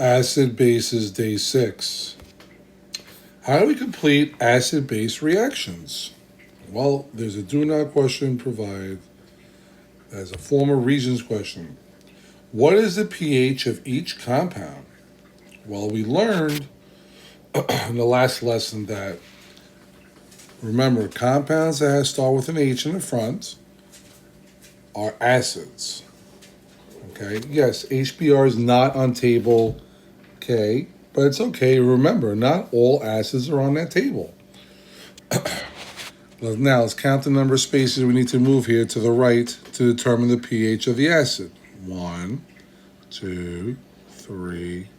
Acid bases day 6. How do we complete acid-base reactions? Well, there's a do not question provided as a former Regents question. What is the pH of each compound? Well, we learned in the last lesson that, remember, compounds that start with an H in the front are acids. Okay, yes, HBr is not on table K, but it's okay. Remember, not all acids are on that table. Now, let's count the number of spaces we need to move here to the right to determine the pH of the acid. 1, 2, 3,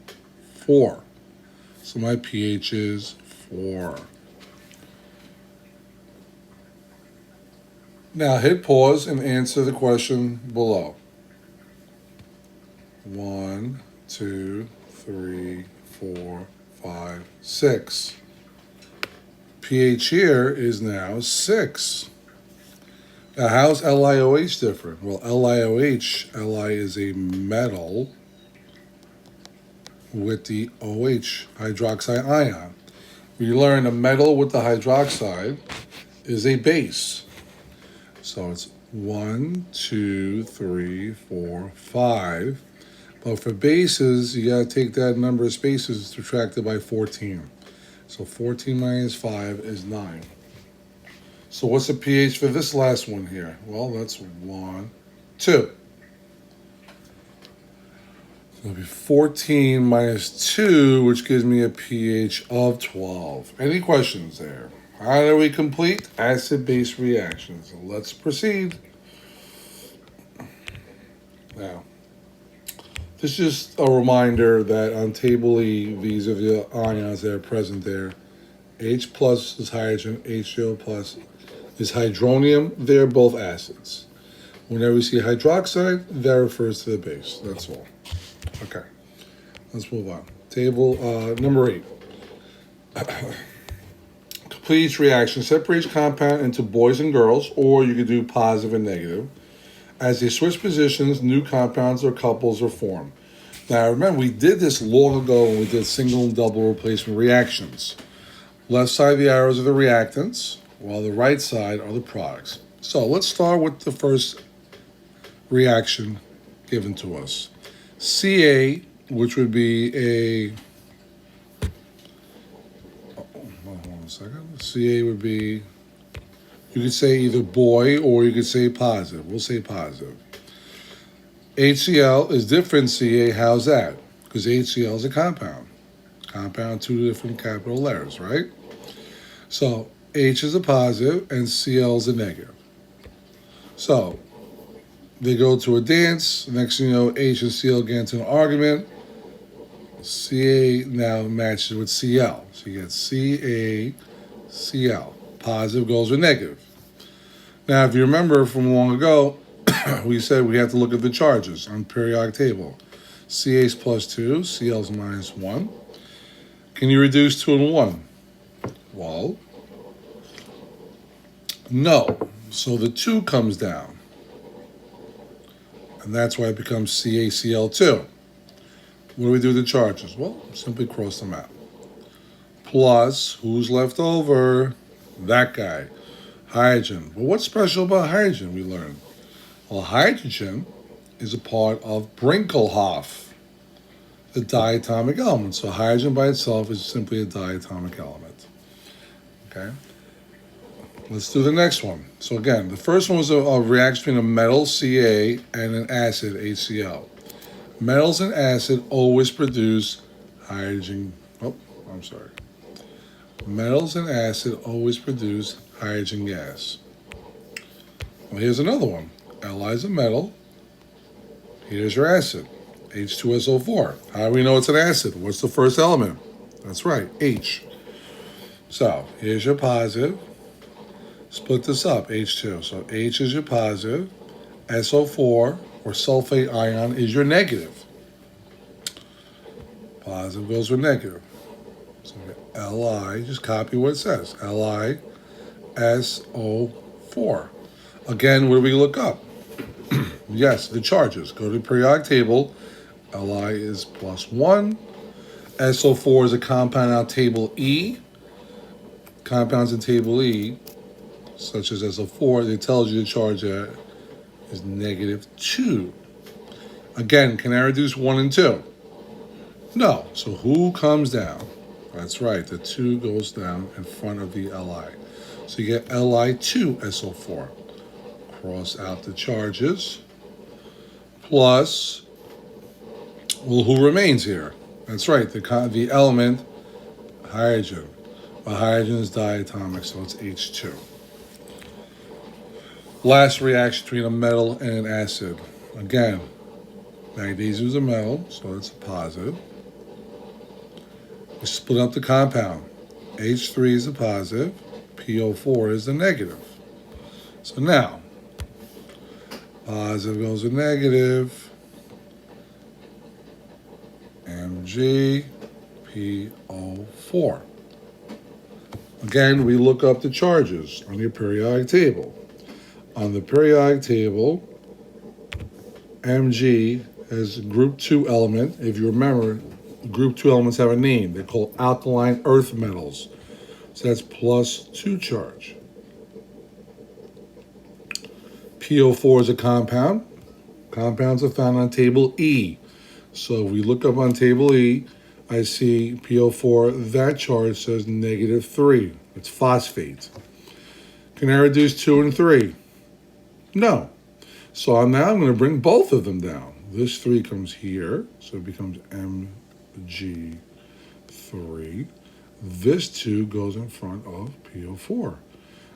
4. So my pH is 4. Now, hit pause and answer the question below. 1, 2, 3, 4, 5, 6. pH here is now 6. Now, how's LiOH different? Well, LiOH, Li is a metal with the OH, hydroxide ion. We learn a metal with the hydroxide is a base. So it's 1, 2, 3, 4, 5. But for bases, you got to take that number of spaces subtracted by 14. So 14 minus 5 is 9. So what's the pH for this last one here? Well, that's 1, 2. It'll be 14 minus 2, which gives me a pH of 12. Any questions there? How do we complete acid-base reactions? Let's proceed. Now, this is just a reminder that on table E, these are the ions that are present there. H plus is hydrogen, HCl plus is hydronium. They're both acids. Whenever we see hydroxide, that refers to the base. That's all. Okay, let's move on. Table number 8. Complete each reaction. Separate each compound into boys and girls, or you could do positive and negative. As they switch positions, new compounds or couples are formed. Now, remember, we did this long ago when we did single and double replacement reactions. Left side of the arrows are the reactants, while the right side are the products. So let's start with the first reaction given to us. Ca, which would be a... hold on a second. Ca would be... You could say either boy or you could say positive. We'll say positive. HCl is different Ca. How's that? Because HCl is a compound. Compound, 2 different capital letters, right? So H is a positive and Cl is a negative. So they go to a dance. Next thing you know, H and Cl get into an argument. Ca now matches with Cl. So you get CaCl. Positive goes with negative. Now, if you remember from long ago, we said we have to look at the charges on the periodic table. Ca is plus 2, Cl is minus 1. Can you reduce 2 and 1? Well, no. So the 2 comes down. And that's why it becomes CaCl2. What do we do with the charges? Well, simply cross them out. Plus, who's left over? That guy. Hydrogen. But what's special about hydrogen, we learned? Well, hydrogen is a part of Brinkelhoff, the diatomic element. So hydrogen by itself is simply a diatomic element. Okay? Let's do the next one. So again, the first one was a reaction between a metal, Ca, and an acid, HCl. Metals and acid always produce hydrogen. Oh, I'm sorry. Metals and acid always produce hydrogen gas. Well, here's another one. Li is a metal. Here's your acid, H2SO4. How do we know it's an acid? What's the first element? That's right, H. So here's your positive. Split this up, H2. So H is your positive. SO4, or sulfate ion, is your negative. Positive goes with negative. So Li, just copy what it says. LiSO4. Again, what do we look up? Yes, the charges. Go to the periodic table. Li is plus 1. SO4 is a compound out table E. Compounds in table E, such as SO4, it tells you the charge at is -2. Again, can I reduce 1 and 2? No. So who comes down? That's right, the 2 goes down in front of the Li. So you get Li2SO4. Cross out the charges. Plus, well, who remains here? That's right, the element hydrogen. Well, hydrogen is diatomic, so it's H2. Last reaction between a metal and an acid. Again, magnesium is a metal, so it's a positive. We split up the compound. H3 is a positive, PO4 is a negative. So now, positive goes to negative, MgPO4. Again, we look up the charges on your periodic table. On the periodic table, Mg has group 2 element. If you remember, group 2 elements have a name. They're called alkaline earth metals. So that's +2 charge. PO4 is a compound. Compounds are found on table E. So if we look up on table E, I see PO4, that charge says -3. It's phosphate. Can I reduce 2 and 3? No. So now I'm going to bring both of them down. This 3 comes here, so it becomes Mg3. This 2 goes in front of PO4.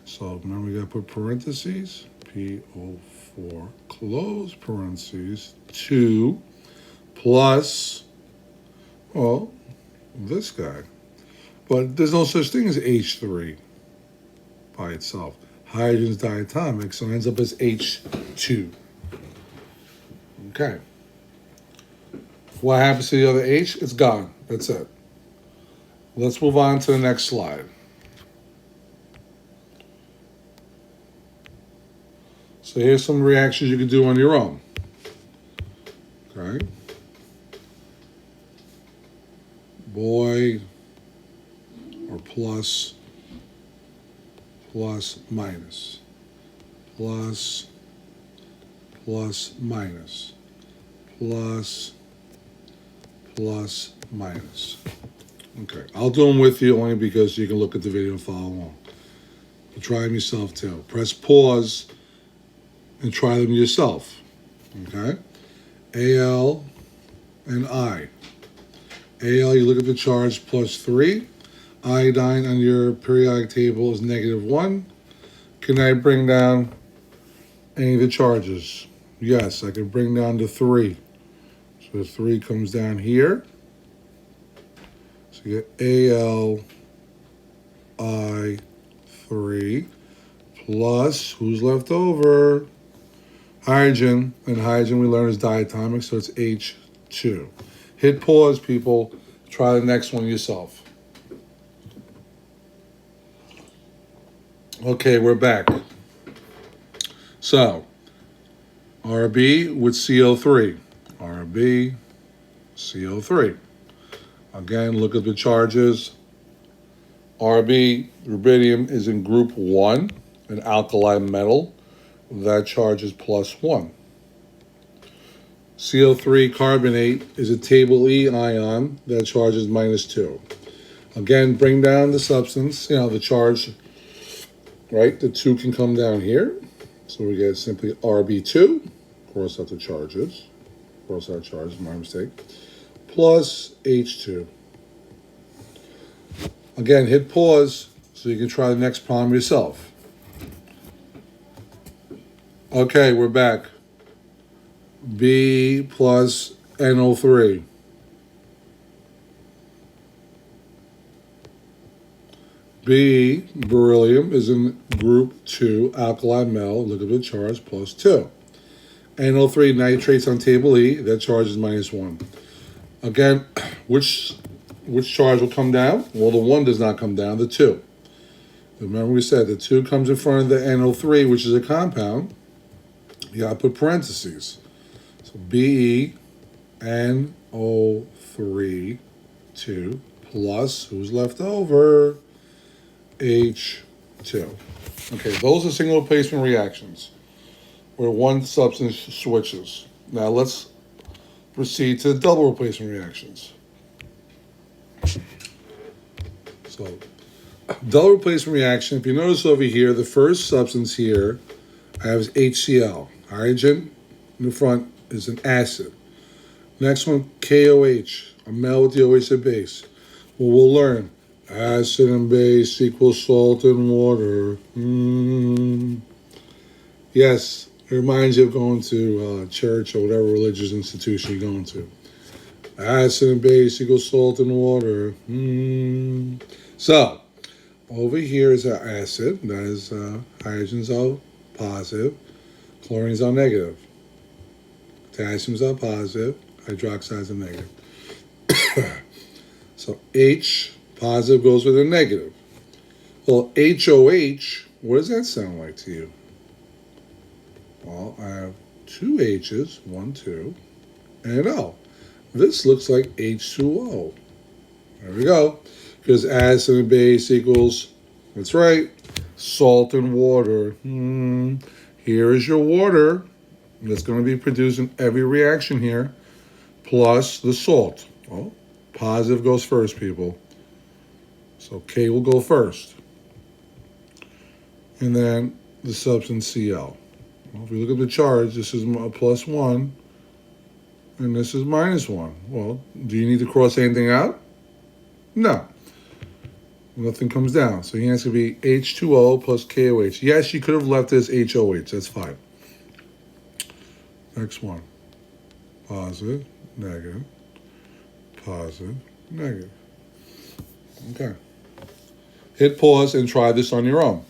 So remember, we got to put parentheses, PO4, close parentheses, 2 plus, well, this guy. But there's no such thing as H3 by itself. Hydrogen's diatomic, so it ends up as H2. Okay. What happens to the other H? It's gone. That's it. Let's move on to the next slide. So here's some reactions you can do on your own. Okay. Boy, or plus, minus, plus, minus, minus. Okay, I'll do them with you only because you can look at the video and follow along. But try them yourself too. Press pause and try them yourself. Okay? Al and I. Al, you look at the charge +3. Iodine on your periodic table is -1. Can I bring down any of the charges? Yes, I can bring down the 3. So the 3 comes down here. So you get AlI3 plus, who's left over? Hydrogen, and hydrogen we learned is diatomic, so it's H2. Hit pause, people. Try the next one yourself. Okay, we're back. So, RB with CO3. RB, CO3. Again, look at the charges. RB, rubidium, is in group 1, an alkali metal. That charge is +1. CO3 carbonate is a table E ion. That charge is -2. Again, bring down the substance, the charge, right? The 2 can come down here. So we get simply RB2, cross out the charges. Cross out charges, my mistake. Plus H2. Again, hit pause so you can try the next problem yourself. Okay, we're back. B plus NO3. B, beryllium, is in group 2, alkali metal, look at the charge, +2. NO3 nitrates on table E, that charge is -1. Again, which charge will come down? Well, the 1 does not come down, the 2. Remember we said the 2 comes in front of the NO3, which is a compound. You gotta put parentheses. So BE, NO3, H2 plus, who's left over? H2. Okay, those are single replacement reactions where one substance switches. Now let's proceed to double replacement reactions. So, double replacement reaction, if you notice over here, the first substance here I have is HCl. Hydrogen in the front is an acid. Next one, KOH, a metal with the OH at base. Well, we'll learn acid and base equals salt and water. Yes, it reminds you of going to church or whatever religious institution you're going to. Acid and base equals salt and water. So, over here is our acid. That is hydrogen's all positive. Chlorine's all negative. Potassium's all positive. Hydroxide's a negative. So H positive goes with a negative. Well, HOH, what does that sound like to you? Well, I have two H's, 1, 2, and an O. This looks like H2O. There we go. Because acid and base equals, that's right, salt and water. Here is your water that's going to be produced in every reaction here, plus the salt. Well, positive goes first, people. So K will go first. And then the substance Cl. Well, if we look at the charge, this is a plus 1, and this is minus 1. Well, do you need to cross anything out? No. Nothing comes down. So the answer would be H2O plus KOH. Yes, you could have left this HOH. That's fine. Next one. Positive, negative, positive, negative. Okay. Hit pause and try this on your own.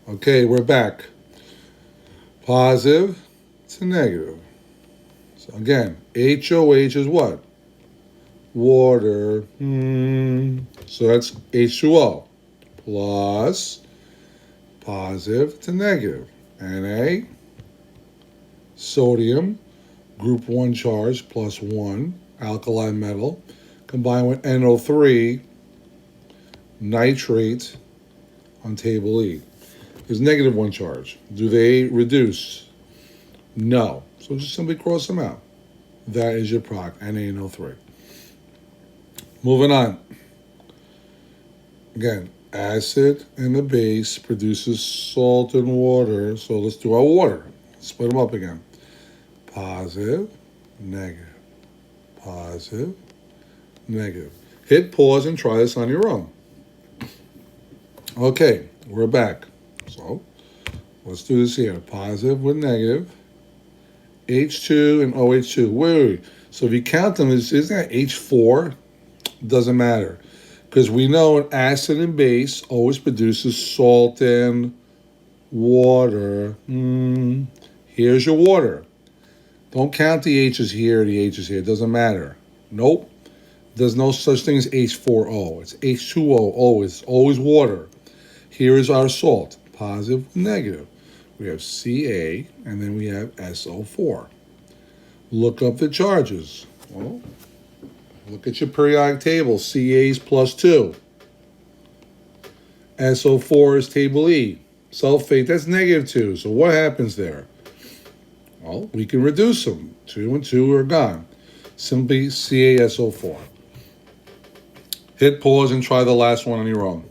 Okay, we're back. Positive to negative. So again, HOH is what? Water. So that's H2O plus positive to negative. Na, sodium, group 1 charge plus 1, alkali metal, combined with NO3, nitrate on table E. Is negative 1 charge. Do they reduce? No. So just simply cross them out. That is your product, NaNO3. Moving on. Again, acid and the base produces salt and water. So let's do our water. Split them up again. Positive, negative, positive, negative. Hit pause and try this on your own. Okay, we're back. So let's do this here. Positive with negative. H2 and OH2. Wait. So if you count them, isn't that H4? Doesn't matter. Because we know an acid and base always produces salt and water. Here's your water. Don't count the H's here, the H's here. It doesn't matter. Nope. There's no such thing as H4O. It's H2O. It's always water. Here is our salt. Positive, negative. We have Ca, and then we have SO4. Look up the charges. Well, look at your periodic table. Ca is plus 2. SO4 is table E. Sulfate, that's negative 2. So what happens there? Well, we can reduce them. 2 and 2 are gone. Simply CaSO4. Hit pause and try the last one on your own.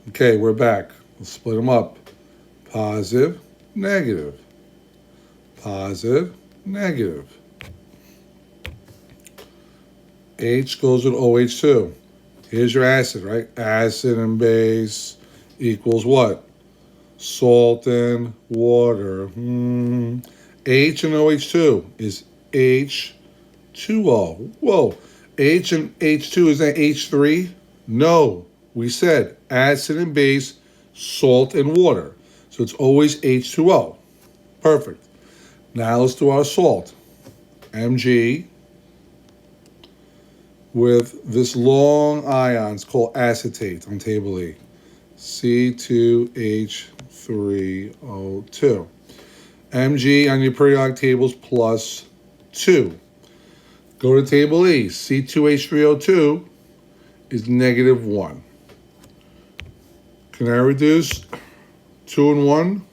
Okay, we're back. Let's split them up. Positive, negative. Positive, negative. H goes with OH2. Here's your acid, right? Acid and base equals what? Salt and water. H and OH2 is H2O. Whoa. H and H2, is that H3? No. We said acid and base, salt and water. So it's always H2O. Perfect. Now let's do our salt. Mg with this long ions called acetate on table E. C2H3O2. Mg on your periodic tables plus 2. Go to table E. C2H3O2 is negative 1. Can I reduce 2 and 1?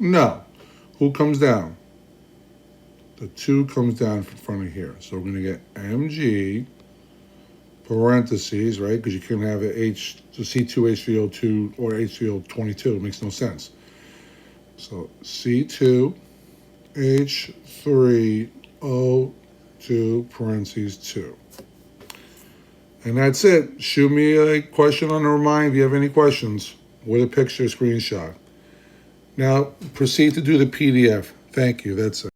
No. Who comes down? The 2 comes down in front of here. So we're going to get Mg, parentheses, right? Because you can't have the C2H3O2 or H3O22. It makes no sense. So C2H3O2 parentheses 2. And that's it. Shoot me a question on the remind if you have any questions with a picture screenshot. Now proceed to do the PDF. Thank you. That's it.